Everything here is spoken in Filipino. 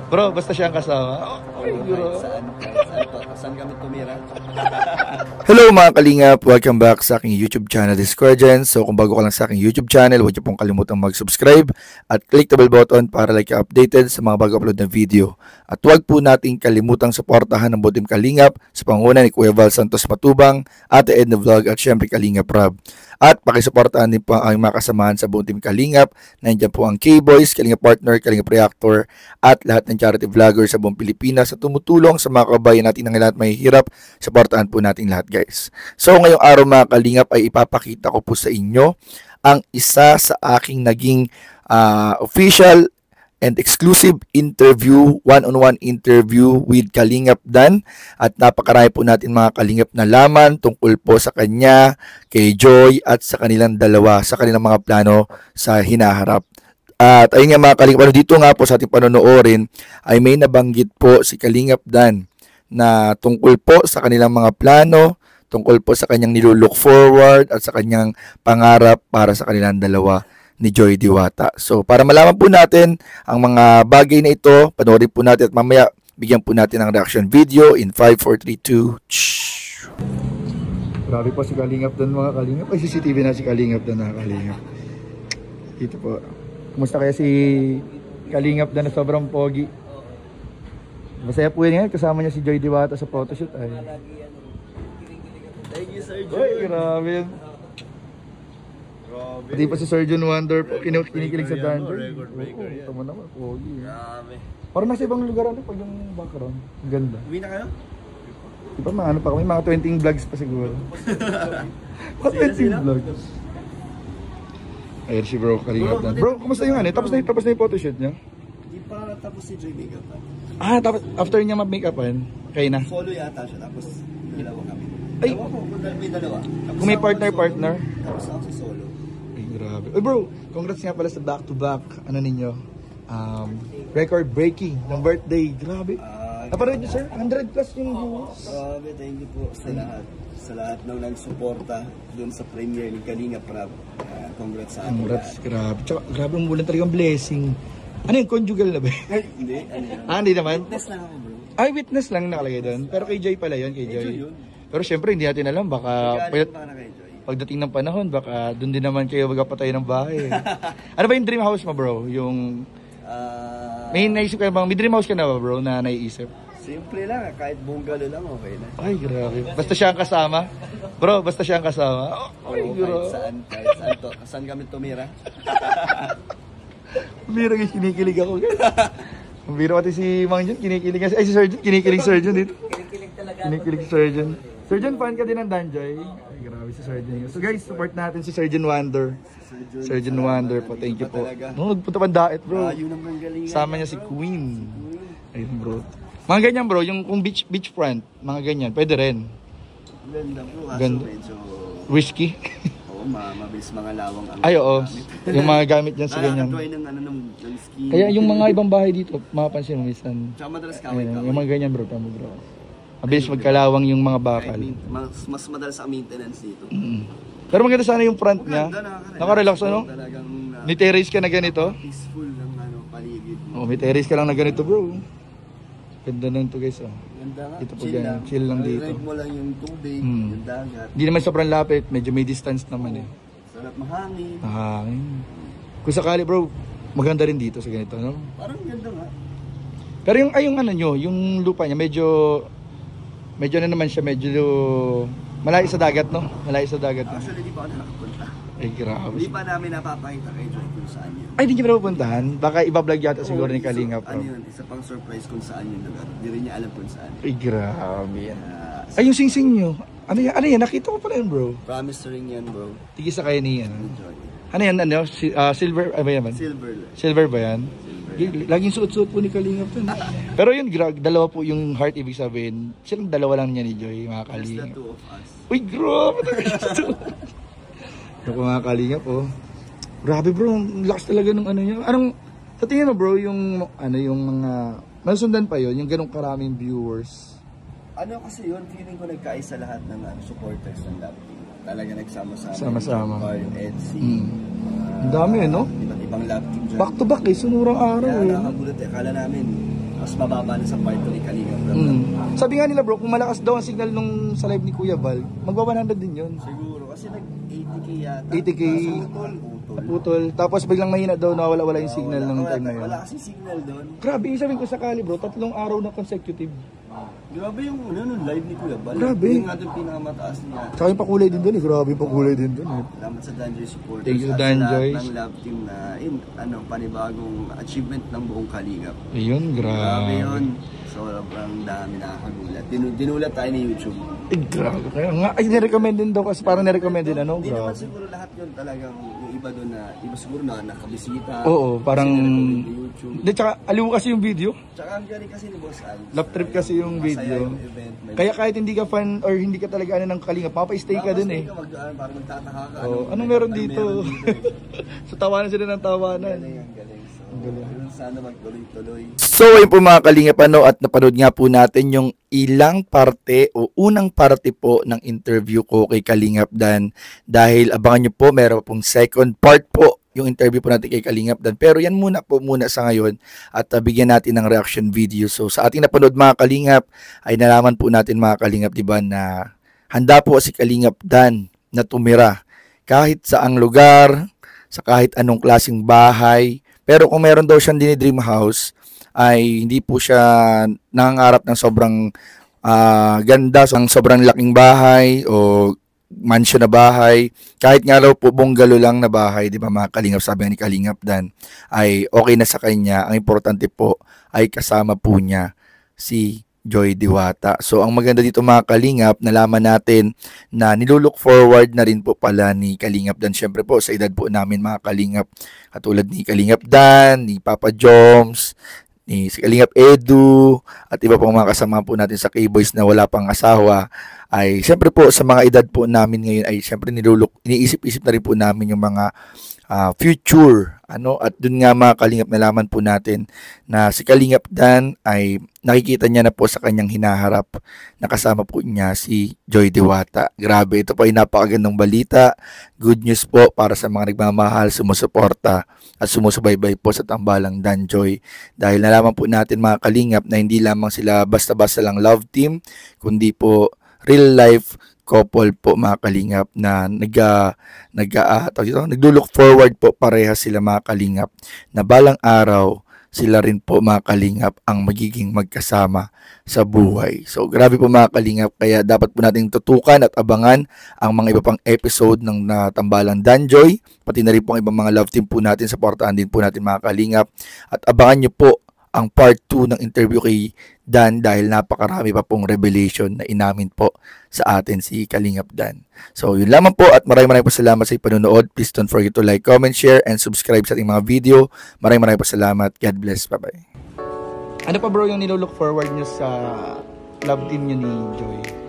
Bro, basta siyang kasama. Okay, bro. Saan kami tumira? Hello mga kalingap, welcome back sa aking YouTube channel, This is Corjen. So kung bago ka lang sa aking YouTube channel, huwag niyo pong kalimutang mag-subscribe at click the bell button para like updated sa mga bago upload na video. At huwag po nating kalimutang suportahan ng Butim Kalingap sa panguna ni Kuya Val Santos Matubang, Ate Edna Vlog at syempre Kalingap Rob. At pakisuportahan din po ang mga kasamahan sa Butim Kalingap. Nandiyan po ang K-Boys, Kalingap Partner, Kalingap Reactor at lahat ng charity vloggers sa buong Pilipinas sa tumutulong sa mga kabayan natin ng lahat may hirap. Suportahan po natin lahat guys. So ngayong araw mga kalingap ay ipapakita ko po sa inyo ang isa sa aking naging official and exclusive interview, one-on-one interview with Kalingap Dan. At napakarami po natin mga kalingap na laman tungkol po sa kanya, kay Joy at sa kanilang dalawa, sa kanilang mga plano sa hinaharap. At ayun nga mga kalingap, dito nga po sa ating panonoorin ay may nabanggit po si Kalingap Dan na tungkol po sa kanilang mga plano, tungkol po sa kanyang nilulook forward at sa kanyang pangarap para sa kanilang dalawa ni Joy Diwata. So para malaman po natin ang mga bagay na ito, panoorin po natin at mamaya bigyan po natin ng reaction video in 5, 4, 3, 2. Grabe po si Kalingap Dan mga kalingap. Ay CCTV na si Kalingap Dan mga kalingap. Dito po. Kumusta kaya si Kalingap Dan na sobrang pogi? Masaya po yan ngayon. Kasama niya si Joy Diwata sa photoshoot. Ay. Thank you, Sir John. Ay, grabe yan. Pati pa si Surgeon Wonder po, kinikilig sa dancer. Record breaker yan. Tama naman, pogi. Grabe. Parang nasa ibang lugar ano pag yung background. Ang ganda. Uwi na kayo? Diba mga ano pa kami, mga 20 vlogs pa siguro. Mga 20 vlogs. Ayun si bro, Kalingap Dan. Bro, kumusta yung ano? Tapos na yung photoshoot niya? Hindi pa tapos si Joy makeup. Tapos after niya mag-makeupan, kayo na? Solo yata siya, tapos dalawa kami. Ay! Ewan ko kung may dalawa. Kung may partner. Tapos ako si solo. Ay, grabe. Uy bro, congrats nga pala sa back-to-back, ano ninyo, record breaking ng birthday. Grabe. Naparoon nyo sir, 100 plus yung views. Grabe, thank you po sa lahat. Sa lahat ng nagsuporta dun sa premiere ni Kalingap Rob. Congrats sa akin. Congrats, grabe. Tsaka, grabe ang bulan talagang blessing. Ano yung conjugal na ba? Hindi, ano yun? Hindi naman? Witness lang ako bro. Ay, witness lang nakalagay doon. Pero kay Joy pala yun, kay Joy. Yun. Pero syempre, hindi natin alam. Baka pagdating ng panahon, baka doon din naman kayo magpatay ng bahay. Ano ba yung dream house mo bro? Yung... may naisip ka bang, may dream house ka na ba bro na naiisip? Simple lang, kahit bungalow lang okay na. Ay, grabe. Basta siya ang kasama? Bro, basta siya ang kasama? Ay, kahit saan to. Saan kami tumira? Biro guys, kinikilig ako. Biro pati si Mang John, kinikilig kasi. Ay, si Surgeon, kinikilig Surgeon dito. Kinikilig talaga. Kinikilig Surgeon. Surgeon, fan ka din ng Danjoy. Ay, grabe si Surgeon. So guys, support natin si Surgeon Wonder. Surgeon Wonder po, thank you po. Nagpunta pa daet bro. Sama niya si Queen. Ayun bro. Mga ganyan bro, yung kung beach front, mga ganyan, pwede rin. Ganda bro, kaso Ganda. medyo... Risky. Oo, mabilis mga lawang ang... Ay oo, yung mga gamit dyan sa ganyan. Nakakatuwa ng ski. Kaya yung mga ibang bahay dito, mapapansin mo minsan. Tsaka madalas Ayun, kaway-kaway. yung mga ganyan bro, tama bro. Mabilis magkalawang yung mga bakal. Mas madalas ang maintenance dito. Pero maganda sana yung front niya. Nakarelax ano? Talagang May terrace ka na ganito? peaceful ng paligid. Oh, may terrace ka lang na ganito bro. Ganda lang to guys oh. Ganda nga, Dito po ganyan, chill lang dito. Ride mo lang yung tubig, yung dagat. Hindi naman sobrang lapit, medyo may distance naman eh. Sarap mahangin. Mahangin. Kung sakali bro, maganda rin dito sa ganito, no? Parang ganda nga. Pero yung yung ano nyo, yung lupa niya medyo na naman siya, medyo malayo sa dagat, no? Malayo sa dagat. Actually, di pa ako nakapunta. Ay, grabe. Hindi pa namin napapakita kay Joy kung saan yun. Ay, hindi niyo pa pupuntahan? Baka iba-vlog yata siguro ni Kalingap. Ano yun, isa pang surprise kung saan yung lugar. Hindi rin niya alam kung saan. Ay, grabe yan. Ay, yung sing-sing nyo. Ano yan? Nakita ko pala yun, bro. Promise ring yan, bro. Tigis sa kayo ni yan. Enjoy. Ano yan? Silver? Ay, ba yan? Silver. Silver ba yan? Laging suot-suot po ni Kalingap yun. Pero yun, dalawa po yung heart, ibig sabihin. Silang dalawa lang niya ni Joy, mga Kalingap. Just the two of us. Uy, grabe talaga. Yung mga Kalingap, oh. Grabe bro, ang lakas talaga ng ano niya. Anong, sa tingin mo bro, yung, yung mga, nasundan pa yun, yung ganong karaming viewers. Ano kasi yun, feeling ko nagkaisa lahat ng supporters ng Love Team. Talaga nagsama-sama. Sama-sama. Yung EDC. Ang dami no? Iba't ibang Love Team dyan. Back to back eh, sunurang araw Kaya eh. nakagulat eh, akala namin mas mababa na sa part 2 ni Kalinga Prab. Sabi nga nila bro, kung malakas daw ang signal nung sa live ni Kuya Val, magwa 100 din yun. Siguro, kasi nag-80k yata. 80K. Putol. Tapos biglang mahina daw, nawala-wala yung signal ng time na yun. Wala kasi signal doon. Grabe, sabihin ko sakali bro, 3 araw na consecutive. Grabe yung live ni Kuya Val. Grabe. Yung nga doon pinakamataas niya. Tsaka yung pakulay din doon eh, grabe yung pakulay din doon eh. Salamat sa Danjoy supporters. Thank you, at Danjoy. sa lahat ng love team na panibagong achievement ng buong Kalingap. Ayun, Grabe yun. Sobrang dami nakakagulat. Dinulat tayo ni YouTube. Grabe. Kaya nga, ay nirecommend din daw kasi parang nirecommend din ano. Hindi naman siguro lahat yun talagang yung iba doon na, iba siguro na nakabisita. Oo, parang... YouTube. Hindi, tsaka aliw kasi yung video. Tsaka ang galing kasi ni Boss Al. Love trip kasi yung video. Yung event. Kaya kahit hindi ka fan or hindi ka talaga ng Kalinga, papay-stay ka dun eh. Parang magtataka ka. Anong meron dito? So tawanan sila ng tawanan. Ang galing. Sana magtuloy-tuloy. So ayun po mga Kalingap at napanood nga po natin yung ilang parte o unang parte po ng interview ko kay Kalingap Dan. Dahil abangan nyo po, meron pong second part po yung interview po natin kay Kalingap Dan. Pero yan muna sa ngayon at bigyan natin ng reaction video. So sa ating napanood mga Kalingap ay nalaman po natin mga Kalingap, diba, na handa po si Kalingap Dan na tumira kahit saang lugar, sa kahit anong klaseng bahay. Pero kung meron daw siyang dinidream house, ay hindi po siya nangangarap ng sobrang ganda, sobrang laking bahay o mansion na bahay. Kahit nga raw po bungalow lang na bahay, di ba mga Kalingap, sabi ni Kalingap Dan, ay okay na sa kanya. Ang importante po ay kasama po niya si Joy Diwata. So ang maganda dito mga Kalingap, nalaman natin na nilulook forward na rin po pala ni Kalingap Dan. Syempre po sa edad po namin mga Kalingap, katulad ni Kalingap Dan, ni Papa Joms, ni si Kalingap Edu, at iba pong mga kasama po natin sa K-Boys na wala pang asawa, ay syempre po sa mga edad po namin ngayon ay syempre iniisip-isip na rin po namin yung mga future, at dun nga mga Kalingap nalaman po natin na si Kalingap Dan ay nakikita niya na po sa kanyang hinaharap, nakasama po niya si Joy Diwata. Grabe, ito po ay napakagandang balita, good news po para sa mga nagmamahal, sumusuporta at sumusubaybay po sa tambalang Danjoy. Dahil nalaman po natin mga Kalingap na hindi lamang sila basta-basta lang love team, kundi po real life couple po mga Kalingap na naglo-look forward po parehas sila mga Kalingap na balang araw sila rin po mga Kalingap ang magiging magkasama sa buhay. So grabe po mga Kalingap, kaya dapat po nating tutukan at abangan ang mga iba pang episode ng Tambalang Danjoy, pati na rin po ang ibang mga love team po natin, supportahan din po natin mga Kalingap, at abangan nyo po ang part 2 ng interview kay Dan dahil napakarami pa pong revelation na inamin po sa atin si Kalingap Dan. So yun lamang po at maraming po salamat sa panonood. Please don't forget to like, comment, share, and subscribe sa ating mga video. Maraming po salamat. God bless. Bye-bye. Ano pa bro yung nilook forward nyo sa love team nyo ni Joy?